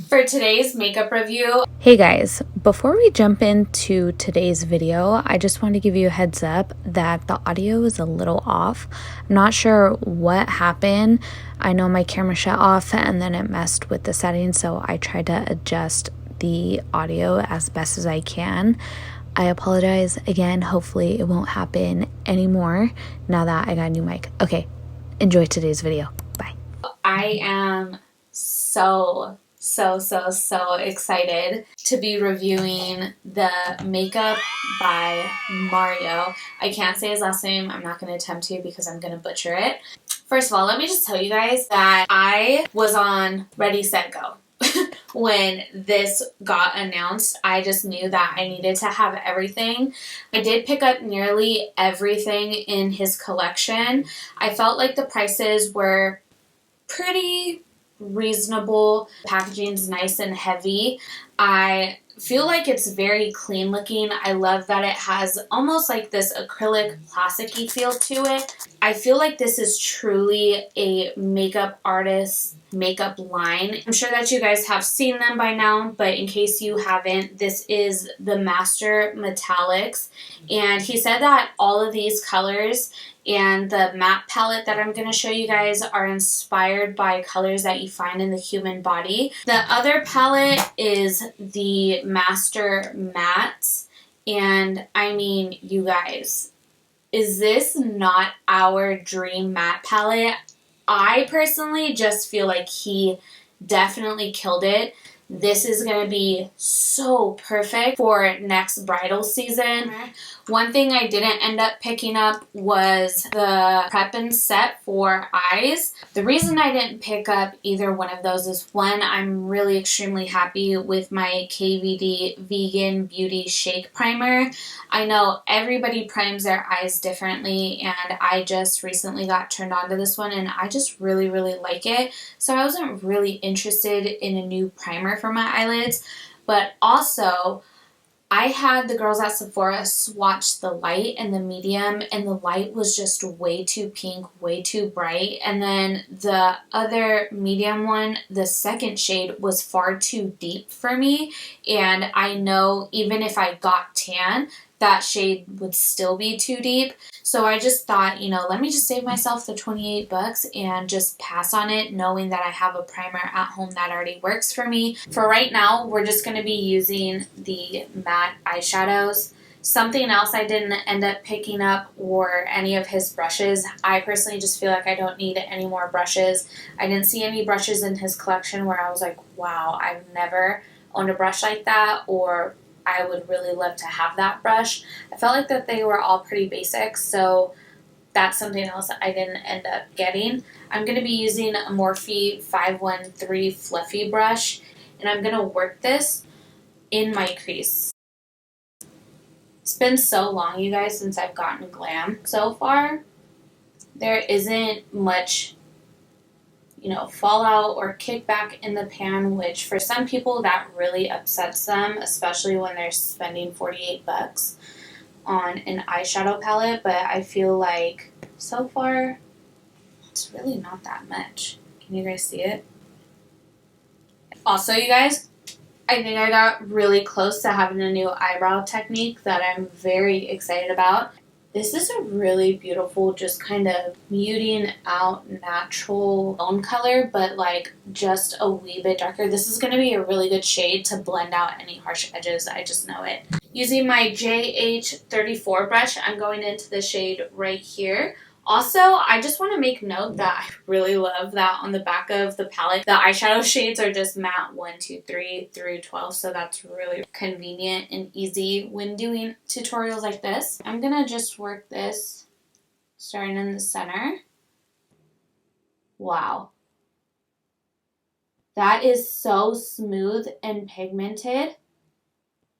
For today's makeup review. Hey guys, before we jump into today's video, I just want to give you a heads up that the audio is a little off. I'm not sure what happened. I know my camera shut off and then it messed with the settings, so I tried to adjust the audio as best as I can. I apologize again. Hopefully it won't happen anymore now that I got a new mic. Okay, enjoy today's video. Bye. I am so excited to be reviewing the Makeup by Mario. I can't say his last name. I'm not going to attempt to because I'm going to butcher it. First of all, let me just tell you guys that I was on Ready, Set, Go. When this got announced, I just knew that I needed to have everything. I did pick up nearly everything in his collection. I felt like the prices were pretty reasonable. Packaging's nice and heavy. I feel like it's very clean looking. I love that it has almost like this acrylic plasticky feel to it. I feel like this is truly a makeup artist makeup line. I'm sure that you guys have seen them by now, but in case you haven't, this is the Master Metallics, and he said that all of these colors and the matte palette that I'm going to show you guys are inspired by colors that you find in the human body. The other palette is the Master Mattes, and I mean, you guys, is this not our dream matte palette? I personally just feel like he definitely killed it. This is going to be so perfect for next bridal season. One thing I didn't end up picking up was the prep and set for eyes. The reason I didn't pick up either one of those is, one, I'm really extremely happy with my KVD Vegan Beauty Shake Primer. I know everybody primes their eyes differently, and I just recently got turned on to this one and I just really like it. So I wasn't really interested in a new primer for my eyelids, but also I had the girls at Sephora swatch the light and the medium, and the light was just way too pink, way too bright, and then the other medium one, the second shade, was far too deep for me, and I know even if I got tan, that shade would still be too deep. So I just thought, you know, let me just save myself the 28 bucks and just pass on it, knowing that I have a primer at home that already works for me. For right now, we're just going to be using the matte eyeshadows. Something else I didn't end up picking up were any of his brushes. I personally just feel like I don't need any more brushes. I didn't see any brushes in his collection where I was like, wow, I've never owned a brush like that, or I would really love to have that brush. I felt like that they were all pretty basic, so that's something else that I didn't end up getting. I'm going to be using a Morphe 513 fluffy brush, and I'm going to work this in my crease. It's been so long, you guys, since I've gotten GLAM. So far, there isn't much, you know, fallout or kickback in the pan, which for some people that really upsets them, especially when they're spending 48 bucks on an eyeshadow palette. But I feel like so far it's really not that much. Can you guys see it? Also, you guys, I think I got really close to having a new eyebrow technique that I'm very excited about. This is a really beautiful, just kind of muting out natural bone color, but like just a wee bit darker. This is going to be a really good shade to blend out any harsh edges. I just know it. Using my JH34 brush, I'm going into the shade right here. Also, I just want to make note that I really love that on the back of the palette, the eyeshadow shades are just matte 1, 2, 3 through 12, so that's really convenient and easy when doing tutorials like this. I'm going to just work this starting in the center. Wow. That is so smooth and pigmented.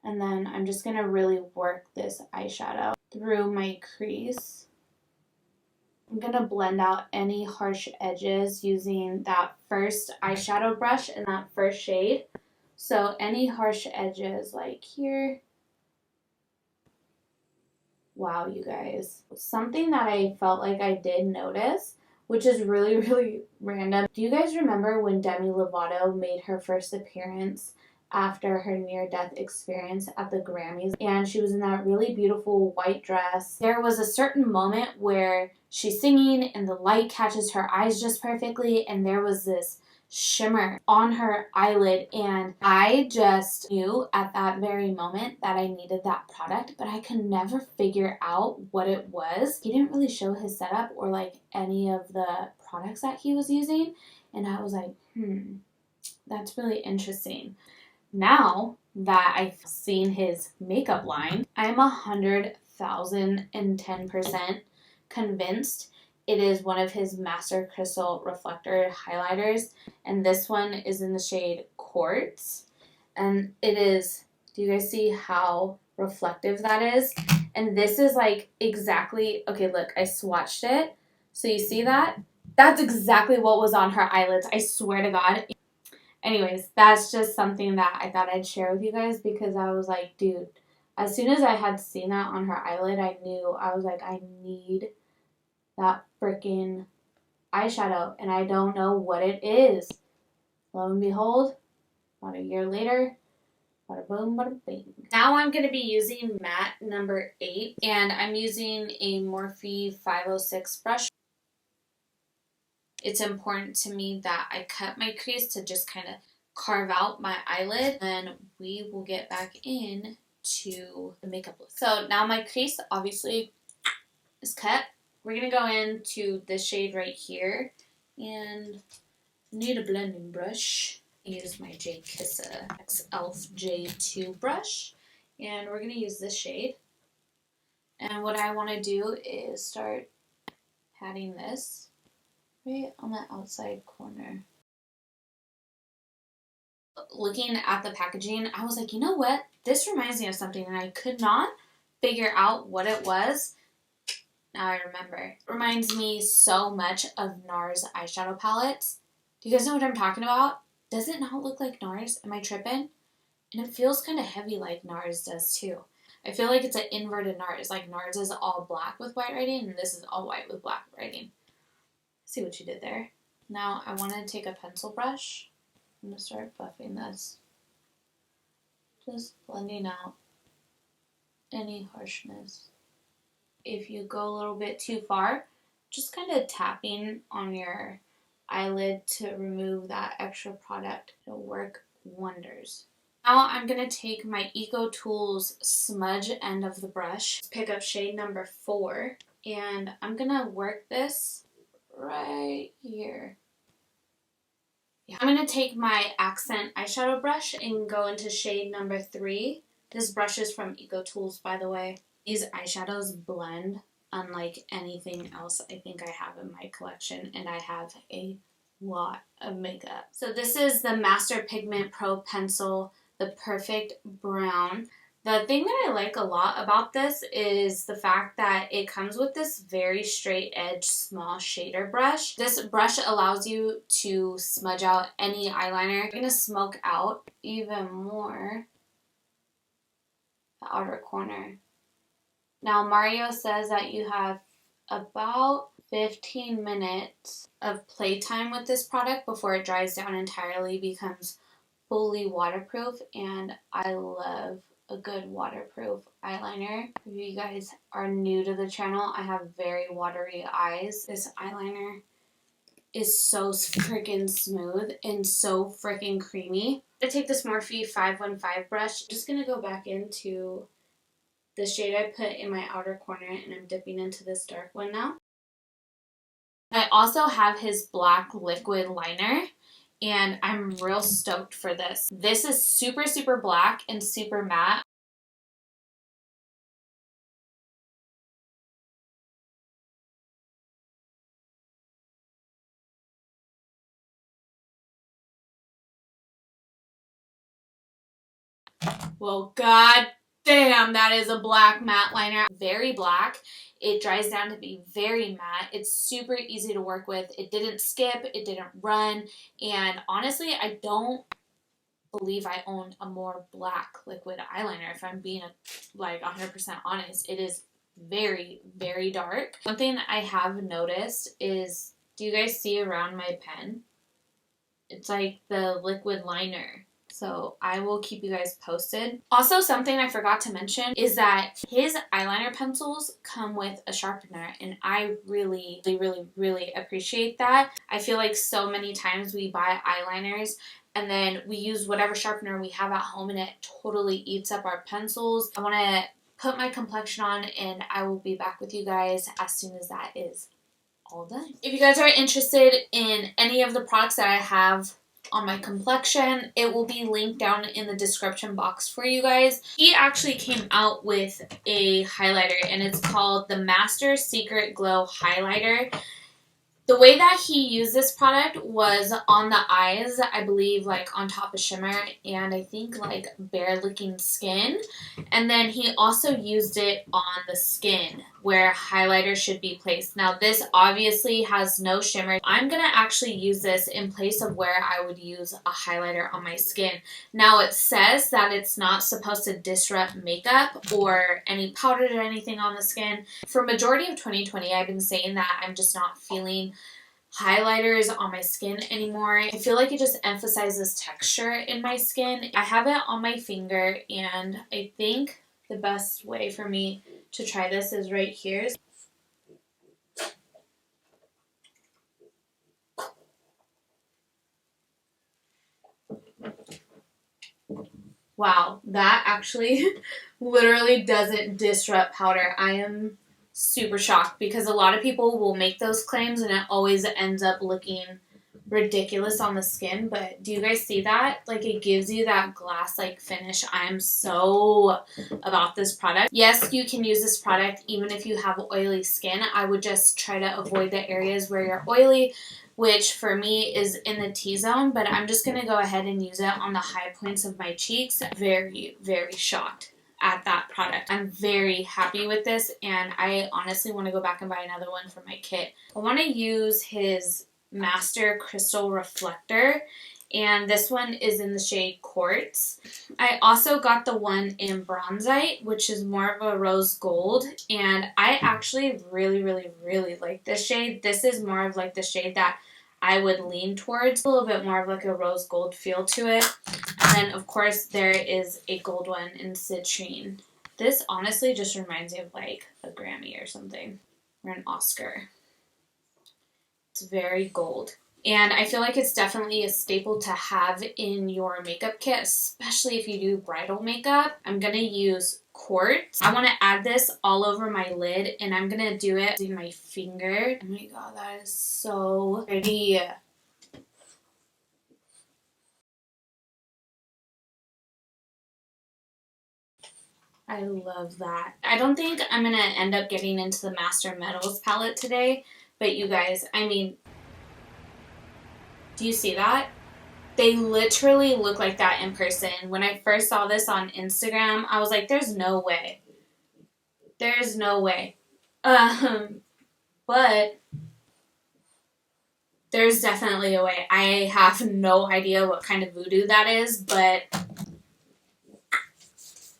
And then I'm just going to really work this eyeshadow through my crease. I'm going to blend out any harsh edges using that first eyeshadow brush in that first shade. So any harsh edges like here, wow, you guys. Something that I felt like I did notice, which is really, really random. Do you guys remember when Demi Lovato made her first appearance after her near-death experience at the Grammys? And she was in that really beautiful white dress. There was a certain moment where she's singing and the light catches her eyes just perfectly, and there was this shimmer on her eyelid, and I just knew at that very moment that I needed that product, but I could never figure out what it was. He didn't really show his setup or like any of the products that he was using, and I was like, that's really interesting. Now that I've seen his makeup line, I'm 100,010% convinced it is one of his Master Crystal Reflector highlighters, and this one is in the shade Quartz, and it is, do you guys see how reflective that is? And this is like exactly, okay, look, I swatched it, so you see that? That's exactly what was on her eyelids, I swear to God. Anyways, that's just something that I thought I'd share with you guys because I was like, dude, as soon as I had seen that on her eyelid, I knew, I was like, I need that freaking eyeshadow, and I don't know what it is. Lo and behold, about a year later, bada boom, bada bing. Now I'm going to be using matte number 8, and I'm using a Morphe 506 brush. It's important to me that I cut my crease to just kind of carve out my eyelid, and we will get back in to the makeup look. So now my crease obviously is cut. We're going to go into this shade right here, and need a blending brush. Use my J Kissa X Elf J2 brush, and we're going to use this shade. And what I want to do is start patting this right on the outside corner. Looking at the packaging, I was like, you know what? This reminds me of something, and I could not figure out what it was. Now I remember. It reminds me so much of NARS eyeshadow palettes. Do you guys know what I'm talking about? Does it not look like NARS? Am I tripping? And it feels kind of heavy like NARS does too. I feel like it's an inverted NARS. Like NARS is all black with white writing, and this is all white with black writing. See what you did there? Now I want to take a pencil brush. I'm going to start buffing this. Just blending out any harshness. If you go a little bit too far, just kind of tapping on your eyelid to remove that extra product. It'll work wonders. Now I'm going to take my Eco Tools smudge end of the brush, pick up shade number 4, and I'm going to work this right here. Yeah. I'm going to take my accent eyeshadow brush and go into shade number 3. This brush is from Eco Tools, by the way. These eyeshadows blend unlike anything else I think I have in my collection, and I have a lot of makeup. So this is the Master Pigment Pro Pencil, the Perfect Brown. The thing that I like a lot about this is the fact that it comes with this very straight edge small shader brush. This brush allows you to smudge out any eyeliner. I'm going to smoke out even more the outer corner. Now Mario says that you have about 15 minutes of playtime with this product before it dries down entirely, becomes fully waterproof, and I love a good waterproof eyeliner. If you guys are new to the channel, I have very watery eyes. This eyeliner is so freaking smooth and so freaking creamy. I take this Morphe 515 brush. I'm just gonna go back into the shade I put in my outer corner, and I'm dipping into this dark one now. I also have his black liquid liner, and I'm real stoked for this. This is super, super black and super matte. Well, god damn, that is a black matte liner. Very black. It dries down to be very matte. It's super easy to work with. It didn't skip, it didn't run, and honestly, I don't believe I owned a more black liquid eyeliner. If I'm being like 100% honest, it is very, very dark. One thing I have noticed is, do you guys see around my pen? It's like the liquid liner. So I will keep you guys posted. Also, something I forgot to mention is that his eyeliner pencils come with a sharpener, and I really, really, really appreciate that. I feel like so many times we buy eyeliners and then we use whatever sharpener we have at home and it totally eats up our pencils. I want to put my complexion on, and I will be back with you guys as soon as that is all done. If you guys are interested in any of the products that I have on my complexion, it will be linked down in the description box for you guys. He actually came out with a highlighter, and it's called the Master Secret Glow Highlighter. The way that he used this product was on the eyes, I believe, like on top of shimmer, and I think like bare looking skin. And then he also used it on the skin where highlighter should be placed. Now this obviously has no shimmer. I'm going to actually use this in place of where I would use a highlighter on my skin. Now it says that it's not supposed to disrupt makeup or any powders or anything on the skin. For majority of 2020, I've been saying that I'm just not feeling highlighters on my skin anymore. I feel like it just emphasizes texture in my skin. I have it on my finger, and I think the best way for me to try this is right here. Wow, that actually literally doesn't disrupt powder. I am super shocked because a lot of people will make those claims and it always ends up looking ridiculous on the skin. But do you guys see that? Like, it gives you that glass-like finish. I am so about this product. Yes, you can use this product even if you have oily skin. I would just try to avoid the areas where you're oily, which for me is in the T-zone, but I'm just going to go ahead and use it on the high points of my cheeks. Very, very shocked at that product. I'm very happy with this, and I honestly want to go back and buy another one for my kit. I want to use his Master Crystal Reflector, and this one is in the shade Quartz. I also got the one in Bronzite, which is more of a rose gold, and I actually really, really, really like this shade. This is more of like the shade that I would lean towards, a little bit more of like a rose gold feel to it. And then, of course, there is a gold one in Citrine. This honestly just reminds me of like a Grammy or something, or an Oscar. It's very gold. And I feel like it's definitely a staple to have in your makeup kit, especially if you do bridal makeup. I'm going to use Quartz. I want to add this all over my lid, and I'm going to do it using my finger. Oh my god, that is so pretty. I love that. I don't think I'm going to end up getting into the Master Metals palette today, but you guys, I mean, do you see that? They literally look like that in person. When I first saw this on Instagram, I was like, there's no way. There's no way. But there's definitely a way. I have no idea what kind of voodoo that is, but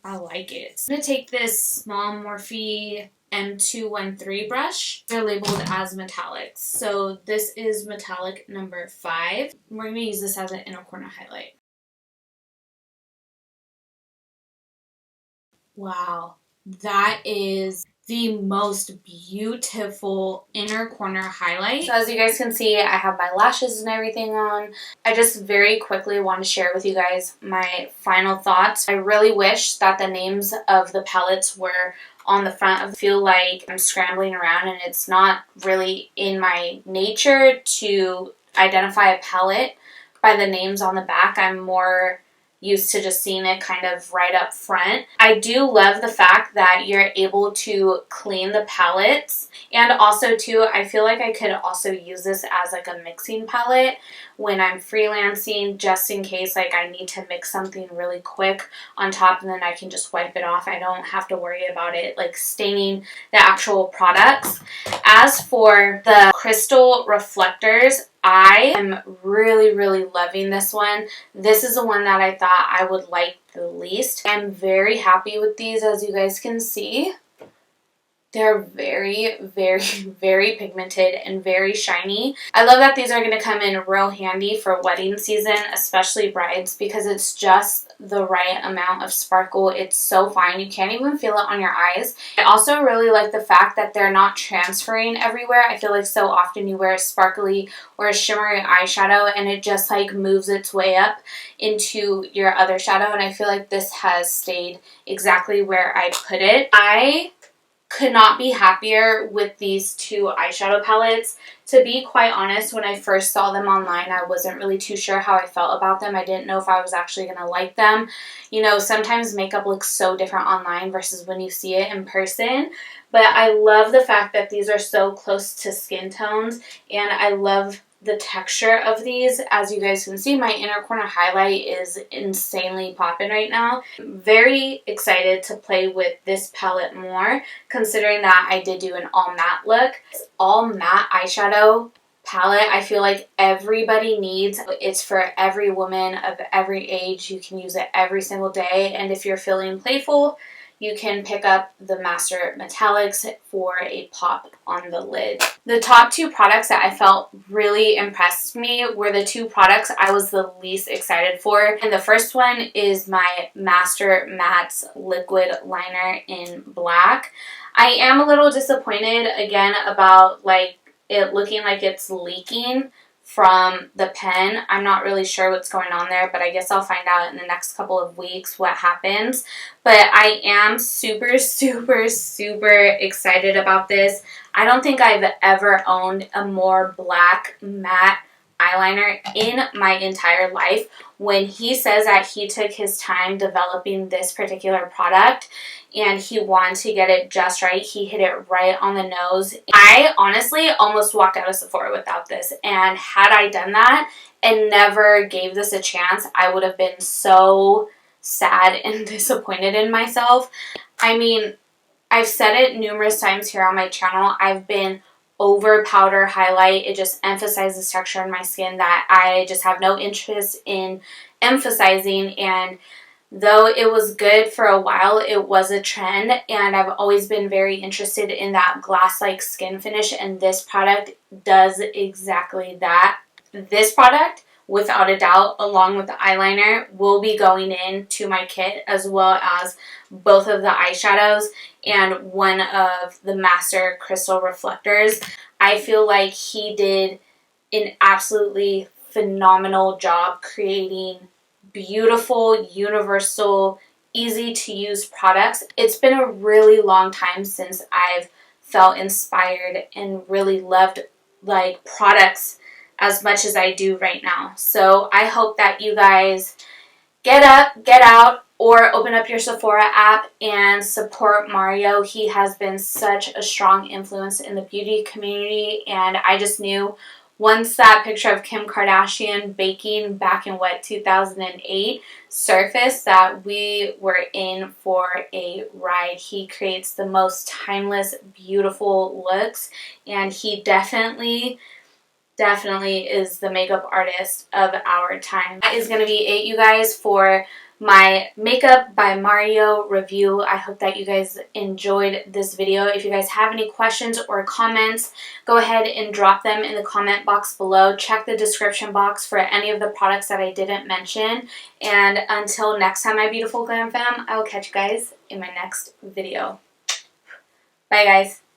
I like it. I'm going to take this small Morphe M213 brush. They're labeled as metallics. So this is metallic number 5. We're going to use this as an inner corner highlight. Wow, that is the most beautiful inner corner highlight. So as you guys can see, I have my lashes and everything on. I just very quickly want to share with you guys my final thoughts. I really wish that the names of the palettes were on the front. I feel like I'm scrambling around, and it's not really in my nature to identify a palette by the names on the back. I'm more used to just seeing it kind of right up front. I do love the fact that you're able to clean the palettes, and also too, I feel like I could also use this as like a mixing palette, when I'm freelancing, just in case like I need to mix something really quick on top, and then I can just wipe it off. I don't have to worry about it like staining the actual products. As for the crystal reflectors, I am really loving this one. This is the one that I thought I would like the least. I'm very happy with these, as you guys can see. They're very pigmented and very shiny. I love that these are going to come in real handy for wedding season, especially brides, because it's just the right amount of sparkle. It's so fine. You can't even feel it on your eyes. I also really like the fact that they're not transferring everywhere. I feel like so often you wear a sparkly or a shimmery eyeshadow and it just like moves its way up into your other shadow, and I feel like this has stayed exactly where I put it. I could not be happier with these two eyeshadow palettes. To be quite honest, when I first saw them online, I wasn't really too sure how I felt about them. I didn't know if I was actually going to like them. You know, sometimes makeup looks so different online versus when you see it in person. But I love the fact that these are so close to skin tones, and I love the texture of these. As you guys can see, my inner corner highlight is insanely popping right now. Very excited to play with this palette more, considering that I did do an all matte look. This all matte eyeshadow palette I feel like everybody needs. It's for every woman of every age. You can use it every single day, and if you're feeling playful, you can pick up the Master Metallics for a pop on the lid. The top two products that I felt really impressed me were the two products I was the least excited for. And the first one is my Master Matte's liquid liner in black. I am a little disappointed again about like it looking like it's leaking from the pen. I'm not really sure what's going on there, but I guess I'll find out in the next couple of weeks what happens. But I am super excited about this. I don't think I've ever owned a more black matte eyeliner in my entire life. When he says that he took his time developing this particular product and he wanted to get it just right, he hit it right on the nose. I honestly almost walked out of Sephora without this, and had I done that and never gave this a chance, I would have been so sad and disappointed in myself. I mean, I've said it numerous times here on my channel. I've been over powder highlight. It just emphasizes texture in my skin that I just have no interest in emphasizing, and though it was good for a while, it was a trend, and I've always been very interested in that glass-like skin finish, and this product does exactly that. This product, without a doubt, along with the eyeliner, will be going into my kit, as well as both of the eyeshadows and one of the Master Crystal Reflectors. I feel like he did an absolutely phenomenal job creating beautiful, universal, easy to use products. It's been a really long time since I've felt inspired and really loved like products as much as I do right now. So I hope that you guys get up, get out, or open up your Sephora app and support Mario. He has been such a strong influence in the beauty community, and I just knew once that picture of Kim Kardashian baking back in 2008 surfaced that we were in for a ride. He creates the most timeless, beautiful looks, and he definitely is the makeup artist of our time. That is going to be it, you guys, for my Makeup by Mario review. I hope that you guys enjoyed this video. If you guys have any questions or comments, go ahead and drop them in the comment box below. Check the description box for any of the products that I didn't mention. And until next time, my beautiful glam fam, I will catch you guys in my next video. Bye, guys.